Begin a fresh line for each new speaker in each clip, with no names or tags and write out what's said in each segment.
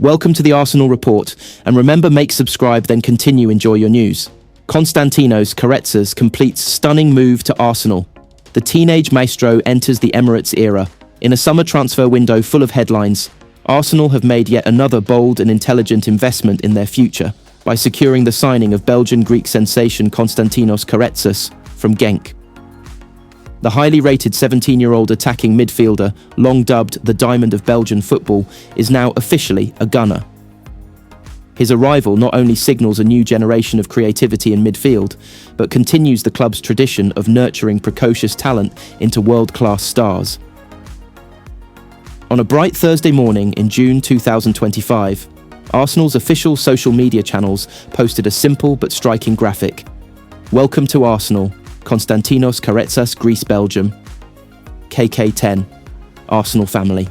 Welcome to the Arsenal Report, and remember, subscribe, then enjoy your news. Konstantinos Karetsas completes stunning move to Arsenal. The teenage maestro enters the Emirates era. In a summer transfer window full of headlines, Arsenal have made yet another bold and intelligent investment in their future by securing the signing of Belgian-Greek sensation Konstantinos Karetsas from Genk. The highly rated 17-year-old attacking midfielder, long dubbed the Diamond of Belgian football, is now officially a gunner. His arrival not only signals a new generation of creativity in midfield, but continues the club's tradition of nurturing precocious talent into world-class stars. On a bright Thursday morning in June 2025, Arsenal's official social media channels posted a simple but striking graphic. Welcome to Arsenal, Konstantinos Karetsas, Greece, Belgium. KK10, Arsenal family.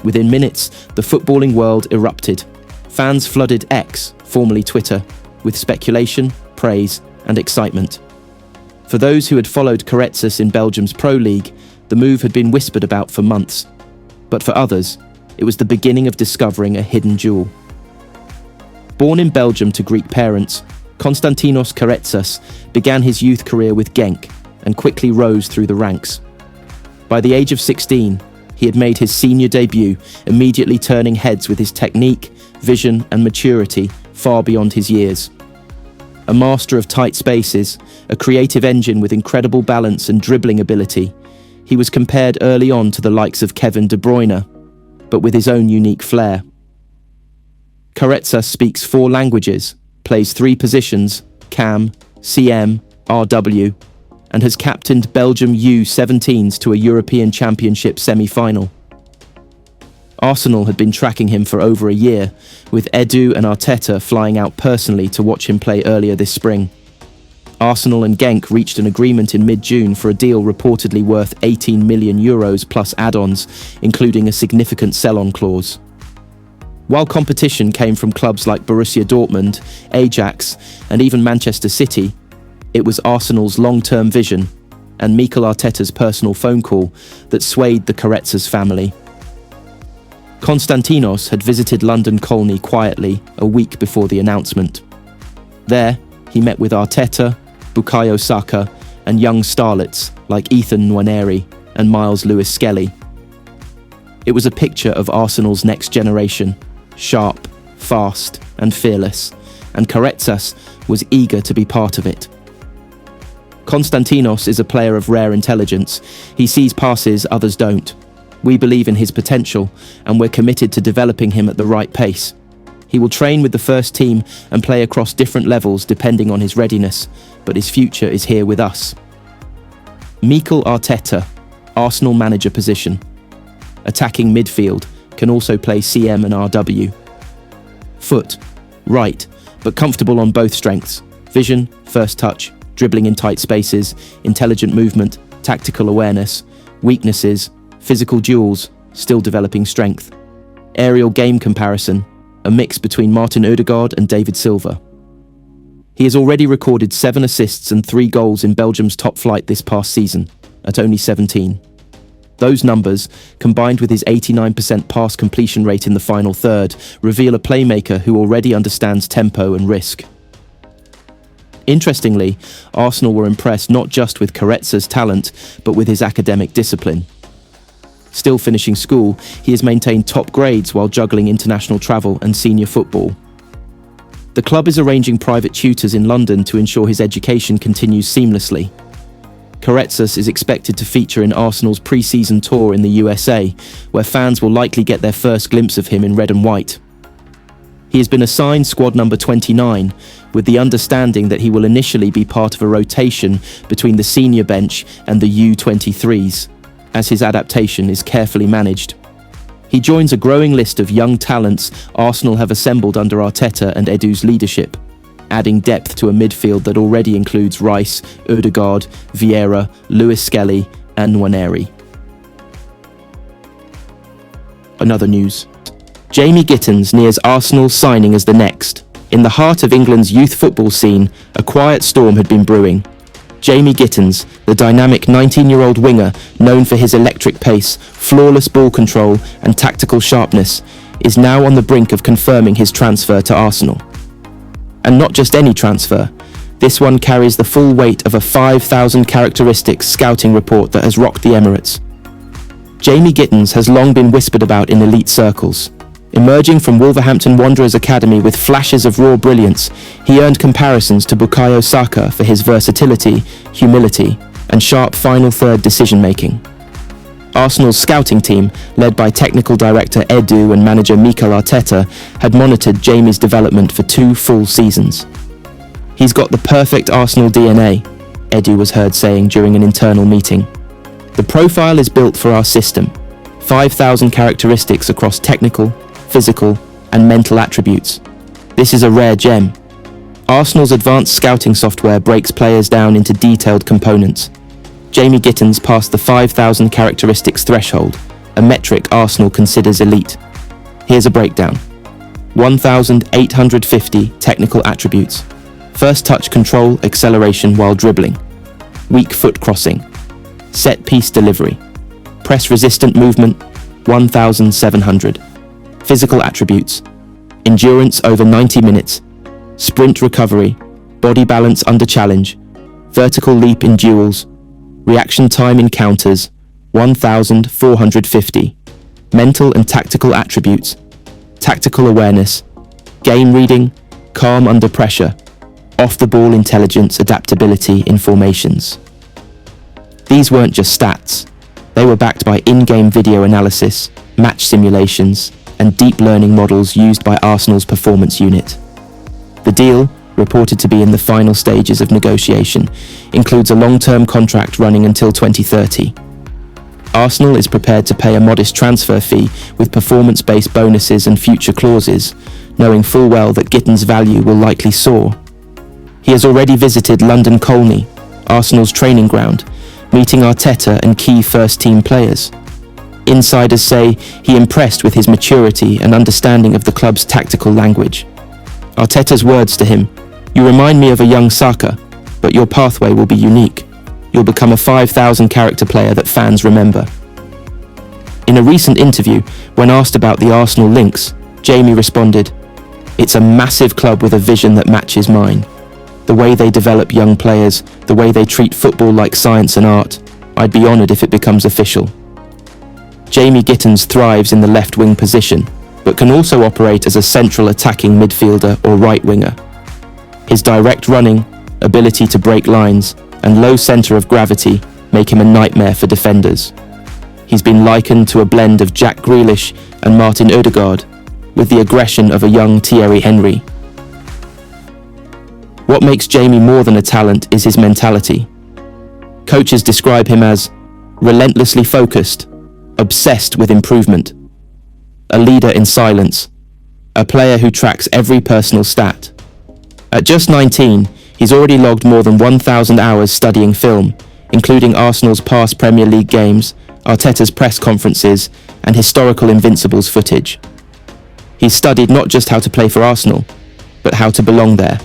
Within minutes, the footballing world erupted. Fans flooded X, formerly Twitter, with speculation, praise, and excitement. For those who had followed Karetsas in Belgium's Pro League, the move had been whispered about for months. But for others, it was the beginning of discovering a hidden jewel. Born in Belgium to Greek parents, Konstantinos Karetsas began his youth career with Genk and quickly rose through the ranks. By the age of 16, he had made his senior debut, immediately turning heads with his technique, vision, and maturity far beyond his years. A master of tight spaces, a creative engine with incredible balance and dribbling ability, he was compared early on to the likes of Kevin De Bruyne, but with his own unique flair. Karetsas speaks 4 languages, plays 3 positions, CAM, CM, RW, and has captained Belgium U17s to a European Championship semi-final. Arsenal had been tracking him for over a year, with Edu and Arteta flying out personally to watch him play earlier this spring. Arsenal and Genk reached an agreement in mid-June for a deal reportedly worth €18 million plus add-ons, including a significant sell-on clause. While competition came from clubs like Borussia Dortmund, Ajax, and even Manchester City, it was Arsenal's long-term vision and Mikel Arteta's personal phone call that swayed the Karetsas family. Konstantinos had visited London Colney quietly a week before the announcement. There, he met with Arteta, Bukayo Saka, and young starlets like Ethan Nwaneri and Miles Lewis-Skelly. It was a picture of Arsenal's next generation, sharp, fast, and fearless, and Karetsas was eager to be part of it. Konstantinos is a player of rare intelligence. He sees passes others don't. We believe in his potential, and we're committed to developing him at the right pace. He will train with the first team and play across different levels depending on his readiness, but his future is here with us. Mikel Arteta, Arsenal manager position. Attacking midfield, can also play CM and RW. Foot, right, but comfortable on both strengths. Vision, first touch, dribbling in tight spaces, intelligent movement, tactical awareness. Weaknesses, physical duels, still developing strength. Aerial game comparison, a mix between Martin Ødegaard and David Silva. He has already recorded 7 assists and 3 goals in Belgium's top flight this past season, at only 17. Those numbers, combined with his 89% pass completion rate in the final third, reveal a playmaker who already understands tempo and risk. Interestingly, Arsenal were impressed not just with Karetsas' talent, but with his academic discipline. Still finishing school, he has maintained top grades while juggling international travel and senior football. The club is arranging private tutors in London to ensure his education continues seamlessly. Karetsas is expected to feature in Arsenal's pre-season tour in the USA, where fans will likely get their first glimpse of him in red and white. He has been assigned squad number 29, with the understanding that he will initially be part of a rotation between the senior bench and the U23s, as his adaptation is carefully managed. He joins a growing list of young talents Arsenal have assembled under Arteta and Edu's leadership, adding depth to a midfield that already includes Rice, Ødegaard, Vieira, Lewis-Skelly, and Nwaneri. Another news. Jamie Gittens nears Arsenal's signing as the next. In the heart of England's youth football scene, a quiet storm had been brewing. Jamie Gittens, the dynamic 19-year-old winger known for his electric pace, flawless ball control and tactical sharpness, is now on the brink of confirming his transfer to Arsenal. And not just any transfer. This one carries the full weight of a 5,000 characteristics scouting report that has rocked the Emirates. Jamie Gittins has long been whispered about in elite circles. Emerging from Wolverhampton Wanderers Academy with flashes of raw brilliance, he earned comparisons to Bukayo Saka for his versatility, humility, and sharp final third decision-making. Arsenal's scouting team, led by technical director Edu and manager Mikel Arteta, had monitored Jamie's development for 2 full seasons. "He's got the perfect Arsenal DNA," Edu was heard saying during an internal meeting. "The profile is built for our system. 5,000 characteristics across technical, physical, and mental attributes. This is a rare gem. Arsenal's advanced scouting software breaks players down into detailed components. Jamie Gittins passed the 5,000 characteristics threshold, a metric Arsenal considers elite. Here's a breakdown. 1,850 technical attributes. First touch control, acceleration while dribbling. Weak foot crossing. Set piece delivery. Press resistant movement, 1,700. Physical attributes. Endurance over 90 minutes. Sprint recovery. Body balance under challenge. Vertical leap in duels. Reaction time in counters, 1,450. Mental and tactical attributes. Tactical awareness. Game reading. Calm under pressure. Off-the-ball intelligence, adaptability in formations. These weren't just stats. They were backed by in-game video analysis, match simulations, and deep learning models used by Arsenal's performance unit. The deal, reported to be in the final stages of negotiation, includes a long-term contract running until 2030. Arsenal is prepared to pay a modest transfer fee with performance-based bonuses and future clauses, knowing full well that Gittins' value will likely soar. He has already visited London Colney, Arsenal's training ground, meeting Arteta and key first-team players. Insiders say he impressed with his maturity and understanding of the club's tactical language. Arteta's words to him, "You remind me of a young Saka, but your pathway will be unique. You'll become a 5,000 character player that fans remember." In a recent interview, when asked about the Arsenal links, Jamie responded, "It's a massive club with a vision that matches mine. The way they develop young players, the way they treat football like science and art, I'd be honoured if it becomes official." Jamie Gittins thrives in the left-wing position, but can also operate as a central attacking midfielder or right winger. His direct running, ability to break lines, and low centre of gravity make him a nightmare for defenders. He's been likened to a blend of Jack Grealish and Martin Odegaard, with the aggression of a young Thierry Henry. What makes Jamie more than a talent is his mentality. Coaches describe him as relentlessly focused, obsessed with improvement, a leader in silence, a player who tracks every personal stat. At just 19, he's already logged more than 1,000 hours studying film, including Arsenal's past Premier League games, Arteta's press conferences, and historical Invincibles footage. He's studied not just how to play for Arsenal, but how to belong there.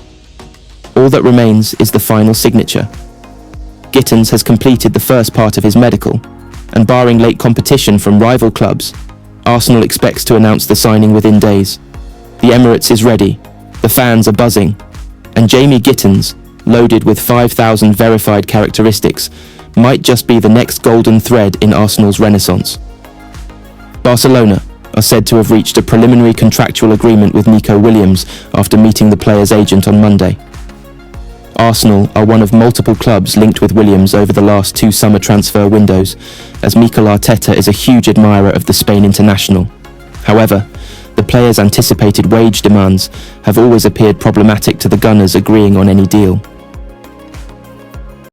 All that remains is the final signature. Gittins has completed the first part of his medical, and barring late competition from rival clubs, Arsenal expects to announce the signing within days. The Emirates is ready, the fans are buzzing, and Jamie Gittins, loaded with 5,000 verified characteristics, might just be the next golden thread in Arsenal's renaissance. Barcelona are said to have reached a preliminary contractual agreement with Nico Williams after meeting the player's agent on Monday. Arsenal are one of multiple clubs linked with Williams over the last 2 summer transfer windows, as Mikel Arteta is a huge admirer of the Spain international. However, the player's anticipated wage demands have always appeared problematic to the Gunners agreeing on any deal.